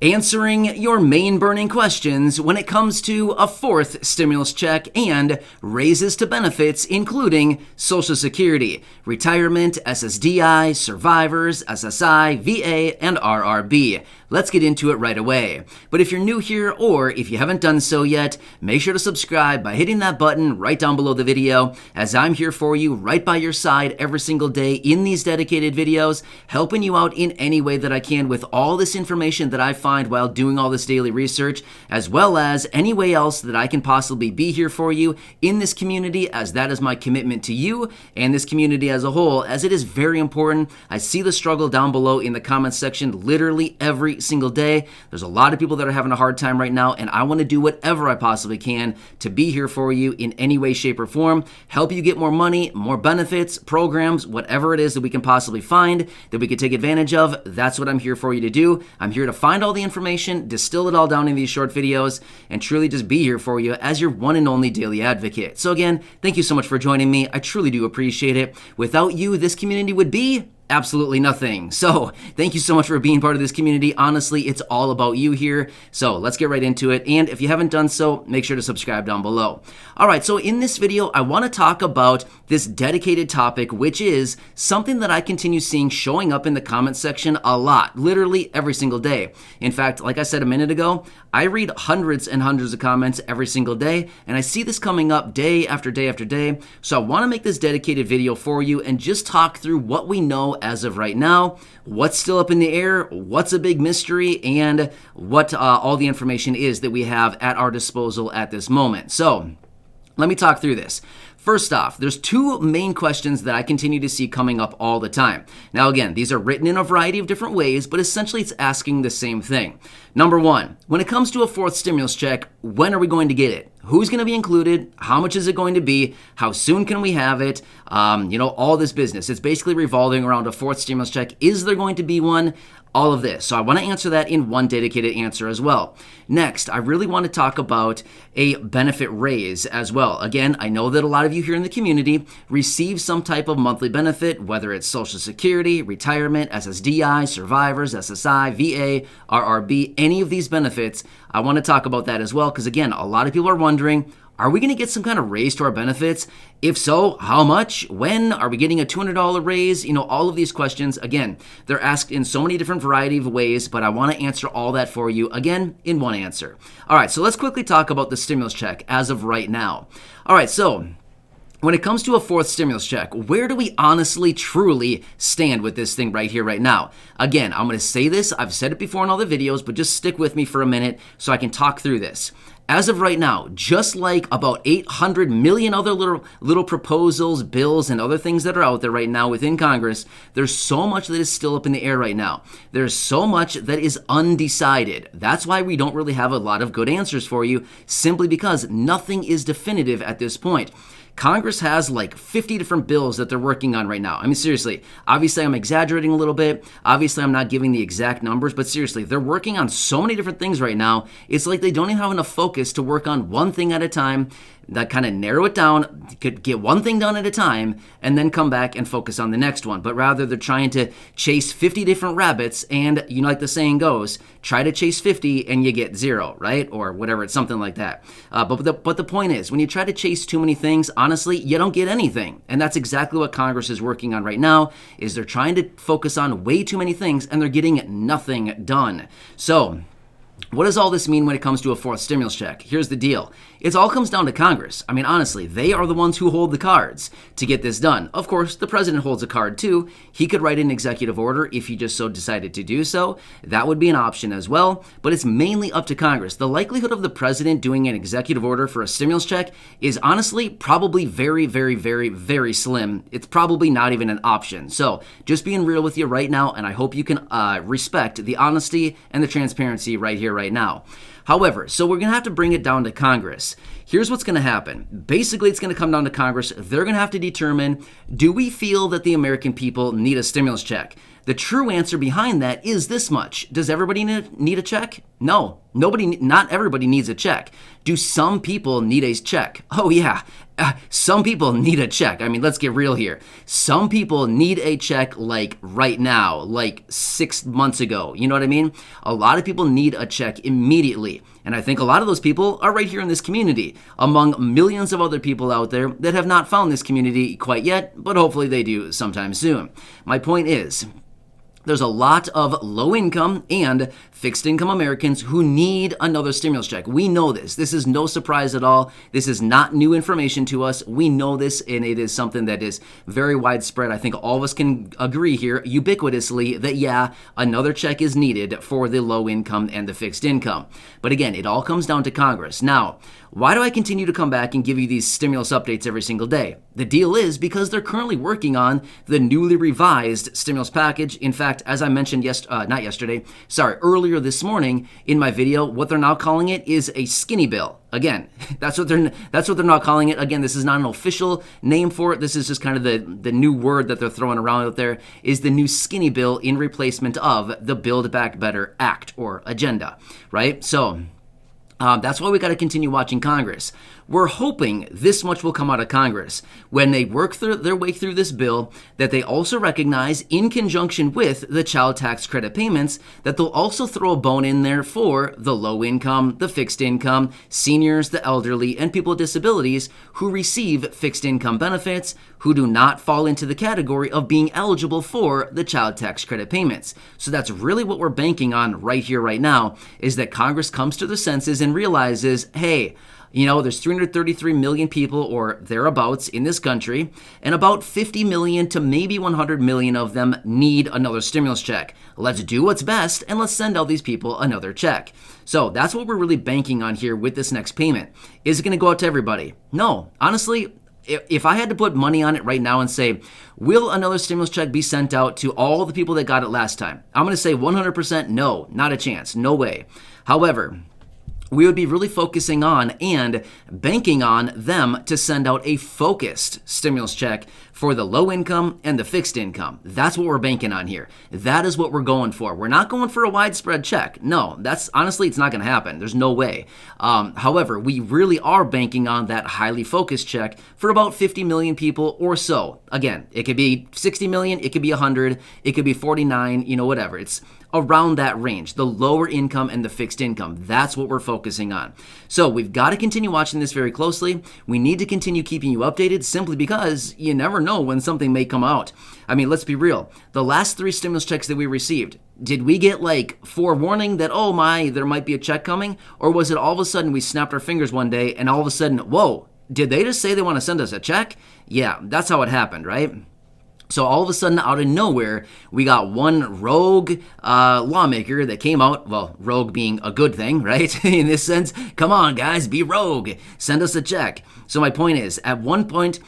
answering your main burning questions when it comes to a fourth stimulus check and raises to benefits, including Social Security, retirement, SSDI, survivors, SSI, VA, and RRB. Let's get into it right away. But if you're new here or if you haven't done so yet, make sure to subscribe by hitting that button right down below the video, as I'm here for you right by your side every single day in these dedicated videos, helping you out in any way that I can with all this information that I find while doing all this daily research, as well as any way else that I can possibly be here for you in this community, as that is my commitment to you and this community as a whole, as it is very important. I see the struggle down below in the comments section literally every single day. There's a lot of people that are having a hard time right now, and I want to do whatever I possibly can to be here for you in any way, shape, or form, help you get more money, more benefits, programs, whatever it is that we can possibly find that we could take advantage of. That's what I'm here for you to do. I'm here to find all the information, distill it all down in these short videos, and truly just be here for you as your one and only daily advocate. So again, thank you so much for joining me. I truly do appreciate it. Without you, this community would be absolutely nothing. So thank you so much for being part of this community. Honestly, it's all about you here. So let's get right into it. And if you haven't done so, make sure to subscribe down below. All right, so in this video, I want to talk about this dedicated topic, which is something that I continue seeing showing up in the comment section a lot, literally every single day. In fact, like I said a minute ago, I read hundreds and hundreds of comments every single day, and I see this coming up day after day after day. So I want to make this dedicated video for you and just talk through what we know as of right now, what's still up in the air, what's a big mystery, and what all the information is that we have at our disposal at this moment. So let me talk through this. First off, there's two main questions that I continue to see coming up all the time. Now again, these are written in a variety of different ways, but essentially it's asking the same thing. Number one, when it comes to a fourth stimulus check, when are we going to get it? Who's going to be included? How much is it going to be? How soon can we have it? All this business. It's basically revolving around a fourth stimulus check. Is there going to be one? All of this. So I want to answer that in one dedicated answer as well. Next, I really want to talk about a benefit raise as well. Again, I know that a lot of you here in the community receive some type of monthly benefit, whether it's Social Security, retirement, SSDI, survivors, SSI, VA, RRB, any of these benefits. I want to talk about that as well, because again, a lot of people are wondering, are we going to get some kind of raise to our benefits? If so, how much? When? Are we getting a $200 raise? All of these questions, again, they're asked in so many different variety of ways, but I want to answer all that for you, again, in one answer. All right, so let's quickly talk about the stimulus check as of right now. All right, so when it comes to a fourth stimulus check, where do we honestly, truly stand with this thing right here, right now? Again, I'm going to say this. I've said it before in all the videos, but just stick with me for a minute so I can talk through this. As of right now, just like about 800 million other little proposals, bills, and other things that are out there right now within Congress, there's so much that is still up in the air right now. There's so much that is undecided. That's why we don't really have a lot of good answers for you, simply because nothing is definitive at this point. Congress has like 50 different bills that they're working on right now. I mean, seriously, obviously I'm exaggerating a little bit. Obviously I'm not giving the exact numbers, but seriously, they're working on so many different things right now. It's like they don't even have enough focus to work on one thing at a time, that kind of narrow it down, could get one thing done at a time, and then come back and focus on the next one. But rather, they're trying to chase 50 different rabbits, and like the saying goes, try to chase 50 and you get 0, right? Or whatever, it's something like that. But the point is, when you try to chase too many things, honestly, you don't get anything. And that's exactly what Congress is working on right now, is they're trying to focus on way too many things, and they're getting nothing done. So what does all this mean when it comes to a fourth stimulus check? Here's the deal. It all comes down to Congress. I mean, honestly, they are the ones who hold the cards to get this done. Of course, the president holds a card too. He could write an executive order if he just so decided to do so. That would be an option as well, but it's mainly up to Congress. The likelihood of the president doing an executive order for a stimulus check is honestly probably very, very, very, very slim. It's probably not even an option. So just being real with you right now, and I hope you can respect the honesty and the transparency right here, right now. However, so we're going to have to bring it down to Congress. Here's what's going to happen. Basically, it's going to come down to Congress. They're going to have to determine, do we feel that the American people need a stimulus check? The true answer behind that is this much. Does everybody need a check? No. Not everybody needs a check. Do some people need a check? Oh yeah, some people need a check. I mean, let's get real here. Some people need a check like right now, like 6 months ago. You know what I mean? A lot of people need a check immediately. And I think a lot of those people are right here in this community, among millions of other people out there that have not found this community quite yet, but hopefully they do sometime soon. My point is, there's a lot of low-income and fixed-income Americans who need another stimulus check. We know this. This is no surprise at all. This is not new information to us. We know this, and it is something that is very widespread. I think all of us can agree here ubiquitously that, yeah, another check is needed for the low-income and the fixed income. But again, it all comes down to Congress. Now, why do I continue to come back and give you these stimulus updates every single day? The deal is because they're currently working on the newly revised stimulus package. In fact, as I mentioned earlier this morning in my video, what they're now calling it is a skinny bill. Again, that's what they're now calling it. Again, this is not an official name for it. This is just kind of the new word that they're throwing around out there, is the new skinny bill in replacement of the Build Back Better Act or agenda, right? So that's why we got to continue watching Congress. We're hoping this much will come out of Congress when they work their way through this bill, that they also recognize, in conjunction with the child tax credit payments, that they'll also throw a bone in there for the low income, the fixed income, seniors, the elderly, and people with disabilities who receive fixed income benefits, who do not fall into the category of being eligible for the child tax credit payments. So that's really what we're banking on right here, right now, is that Congress comes to their senses and realizes, hey, there's 333 million people or thereabouts in this country, and about 50 million to maybe 100 million of them need another stimulus check. Let's do what's best, and let's send all these people another check. So that's what we're really banking on here with this next payment. Is it going to go out to everybody? No. Honestly, if I had to put money on it right now and say, will another stimulus check be sent out to all the people that got it last time? I'm going to say 100% no, not a chance, no way. However, we would be really focusing on and banking on them to send out a focused stimulus check for the low income and the fixed income. That's what we're banking on here. That is what we're going for. We're not going for a widespread check. No, that's honestly, it's not going to happen. There's no way. However, we really are banking on that highly focused check for about 50 million people or so. Again, it could be 60 million, it could be 100, it could be 49, whatever. It's around that range, the lower income and the fixed income. That's what we're focusing on. So we've got to continue watching this very closely. We need to continue keeping you updated simply because you never know when something may come out. I mean, let's be real. The last 3 stimulus checks that we received, did we get like forewarning that, oh my, there might be a check coming? Or was it all of a sudden we snapped our fingers one day and all of a sudden, whoa, did they just say they want to send us a check? Yeah, that's how it happened, right? So all of a sudden, out of nowhere, we got one rogue lawmaker that came out, well, rogue being a good thing, right? In this sense, come on, guys, be rogue. Send us a check. So my point is, at one point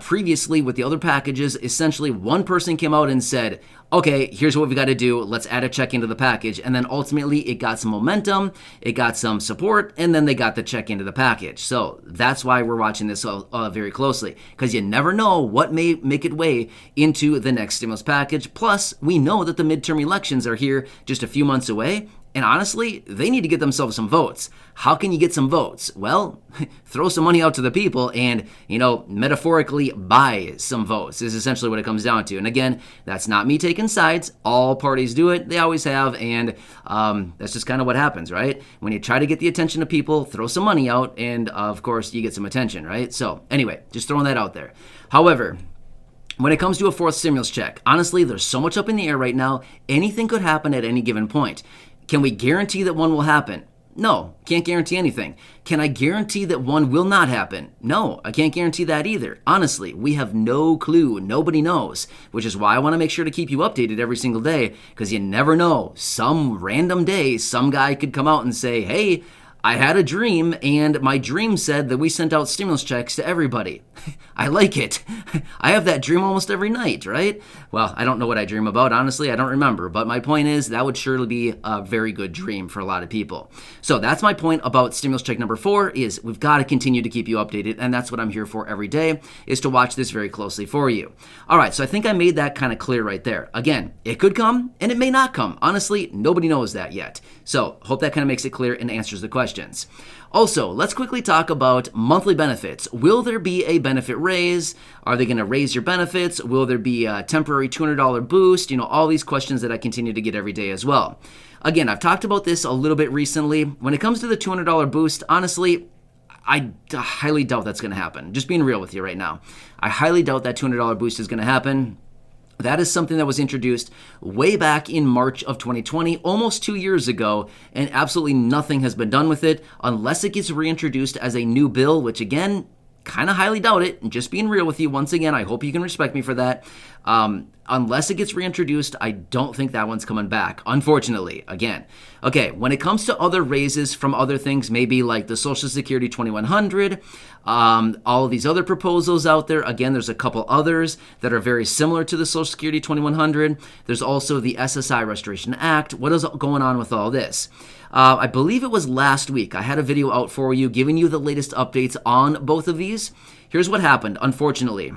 previously with the other packages, essentially one person came out and said, okay, here's what we got to do. Let's add a check into the package. And then ultimately it got some momentum, it got some support, and then they got the check into the package. So that's why we're watching this very closely, because you never know what may make its way into the next stimulus package. Plus, we know that the midterm elections are here just a few months away. And honestly, they need to get themselves some votes. How can you get some votes? Well, throw some money out to the people and, metaphorically buy some votes is essentially what it comes down to. And again, that's not me taking sides. All parties do it. They always have. And that's just kind of what happens, right? When you try to get the attention of people, throw some money out, and of course, you get some attention, right? So anyway, just throwing that out there. However, when it comes to a 4th stimulus check, honestly, there's so much up in the air right now. Anything could happen at any given point. Can we guarantee that one will happen? No, can't guarantee anything. Can I guarantee that one will not happen? No, I can't guarantee that either. Honestly, we have no clue. Nobody knows, which is why I want to make sure to keep you updated every single day, because you never know. Some random day, some guy could come out and say, hey, I had a dream, and my dream said that we sent out stimulus checks to everybody. I like it. I have that dream almost every night, right? Well, I don't know what I dream about, honestly. I don't remember. But my point is that would surely be a very good dream for a lot of people. So that's my point about stimulus check number 4 is we've got to continue to keep you updated. And that's what I'm here for every day, is to watch this very closely for you. All right, so I think I made that kind of clear right there. Again, it could come and it may not come. Honestly, nobody knows that yet. So hope that kind of makes it clear and answers the questions. Also, let's quickly talk about monthly benefits. Will there be a benefit raise? Are they going to raise your benefits? Will there be a temporary $200 boost? All these questions that I continue to get every day as well. Again, I've talked about this a little bit recently. When it comes to the $200 boost, honestly, I highly doubt that's going to happen. Just being real with you right now. I highly doubt that $200 boost is going to happen. That is something that was introduced way back in March of 2020, almost 2 years ago, and absolutely nothing has been done with it unless it gets reintroduced as a new bill, which again, kind of highly doubt it. And just being real with you, once again, I hope you can respect me for that. Unless it gets reintroduced, I don't think that one's coming back, unfortunately, again. Okay, when it comes to other raises from other things, maybe like the Social Security 2100, all of these other proposals out there, again, there's a couple others that are very similar to the Social Security 2100. There's also the SSI Restoration Act. What is going on with all this? I believe it was last week. I had a video out for you giving you the latest updates on both of these. Here's what happened, unfortunately.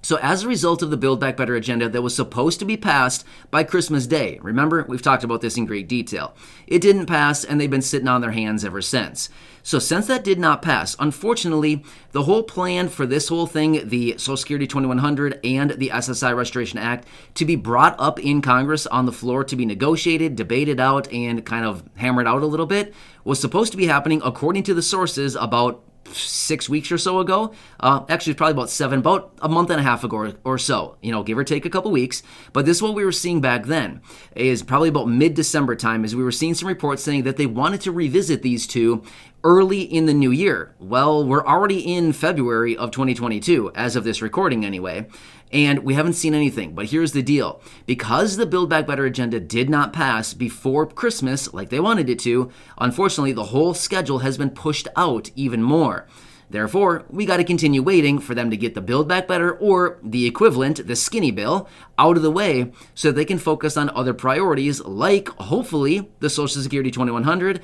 So as a result of the Build Back Better agenda that was supposed to be passed by Christmas Day, remember, we've talked about this in great detail. It didn't pass, and they've been sitting on their hands ever since. So since that did not pass, unfortunately, the whole plan for this whole thing, the Social Security 2100 and the SSI Restoration Act, to be brought up in Congress on the floor to be negotiated, debated out, and kind of hammered out a little bit, was supposed to be happening, according to the sources, about 6 weeks or so ago. Actually, it's probably about a month and a half ago or so, give or take a couple weeks. But this is what we were seeing back then, is probably about mid-December time, as we were seeing some reports saying that they wanted to revisit these two early in the new year. Well, we're already in February of 2022, as of this recording anyway, and we haven't seen anything. But here's the deal. Because the Build Back Better agenda did not pass before Christmas like they wanted it to, unfortunately, the whole schedule has been pushed out even more. Therefore, we got to continue waiting for them to get the Build Back Better, or the equivalent, the skinny bill, out of the way so they can focus on other priorities like, hopefully, the Social Security 2100,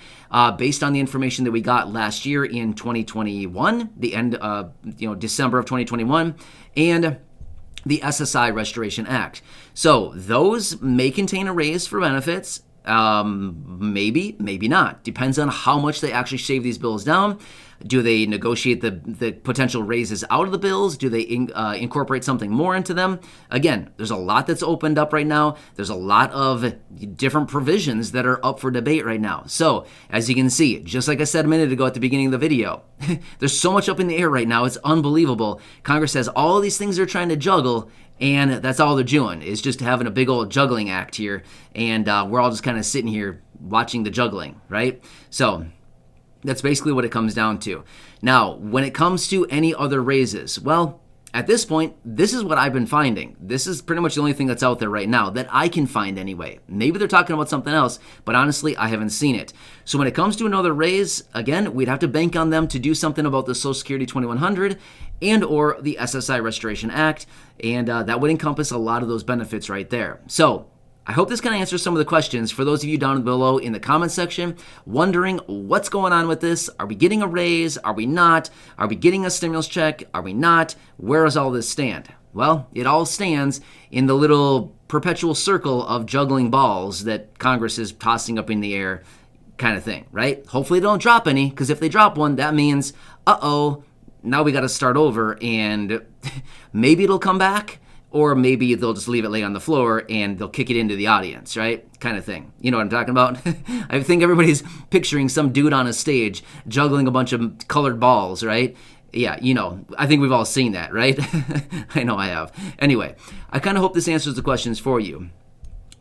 based on the information that we got last year in 2021, the end, December of 2021, and the SSI Restoration Act. So those may contain a raise for benefits. Maybe not. Depends on how much they actually shave these bills down. Do they negotiate the potential raises out of the bills? Do they incorporate something more into them? Again, there's a lot that's opened up right now. There's a lot of different provisions that are up for debate right now. So, as you can see, just like I said a minute ago at the beginning of the video, there's so much up in the air right now. It's unbelievable. Congress has all of these things they're trying to juggle, and that's all they're doing, is just having a big old juggling act here. And we're all just kind of sitting here watching the juggling, right? So that's basically what it comes down to. Now, when it comes to any other raises, well, at this point, this is what I've been finding. This is pretty much the only thing that's out there right now that I can find anyway. Maybe they're talking about something else, but honestly, I haven't seen it. So when it comes to another raise, again, we'd have to bank on them to do something about the Social Security 2100 and or the SSI Restoration Act, and that would encompass a lot of those benefits right there. So I hope this kind of answers some of the questions for those of you down below in the comment section wondering what's going on with this. Are we getting a raise? Are we not? Are we getting a stimulus check? Are we not? Where does all this stand? Well, it all stands in the little perpetual circle of juggling balls that Congress is tossing up in the air kind of thing, right? Hopefully they don't drop any, because if they drop one, that means, now we got to start over, and maybe it'll come back. Or maybe they'll just leave it lay on the floor and they'll kick it into the audience, right? Kind of thing. You know what I'm talking about? I think everybody's picturing some dude on a stage juggling a bunch of colored balls, right? Yeah, I think we've all seen that, right? I know I have. Anyway, I kind of hope this answers the questions for you.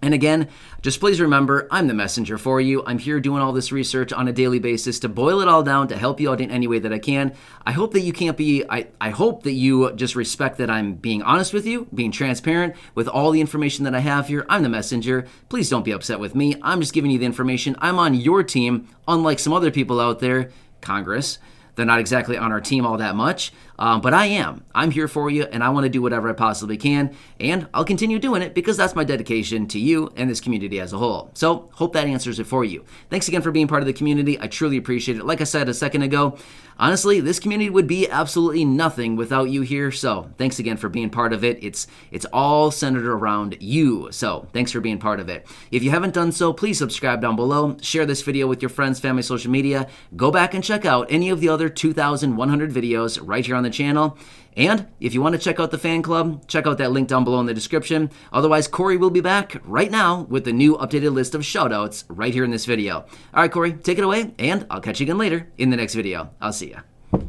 And again, just please remember, I'm the messenger for you. I'm here doing all this research on a daily basis to boil it all down, to help you out in any way that I can. I hope that you I hope that you just respect that I'm being honest with you, being transparent with all the information that I have here. I'm the messenger. Please don't be upset with me. I'm just giving you the information. I'm on your team, unlike some other people out there, Congress. They're not exactly on our team all that much. but I'm here for you, and I want to do whatever I possibly can, and I'll continue doing it because that's my dedication to you and this community as a whole. So hope that answers it for you. Thanks again for being part of the community. I truly appreciate it. Like I said a second ago, honestly, this community would be absolutely nothing without you here. So thanks again for being part of it. It's all centered around you. So thanks for being part of it. If you haven't done so, please subscribe down below. Share this video with your friends, family, social media. Go back and check out any of the other 2,100 videos right here on the channel. And if you want to check out the fan club, check out that link down below in the description. Otherwise, Corey will be back right now with the new updated list of shoutouts right here in this video. All right, Corey, take it away, and I'll catch you again later in the next video. I'll see you.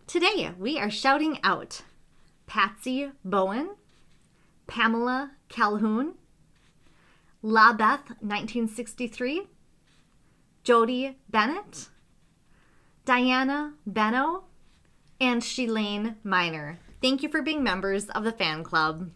Today, we are shouting out Patsy Bowen, Pamela Calhoun, La Beth 1963, Jody Bennett, Diana Benno, and Shelane Miner. Thank you for being members of the fan club.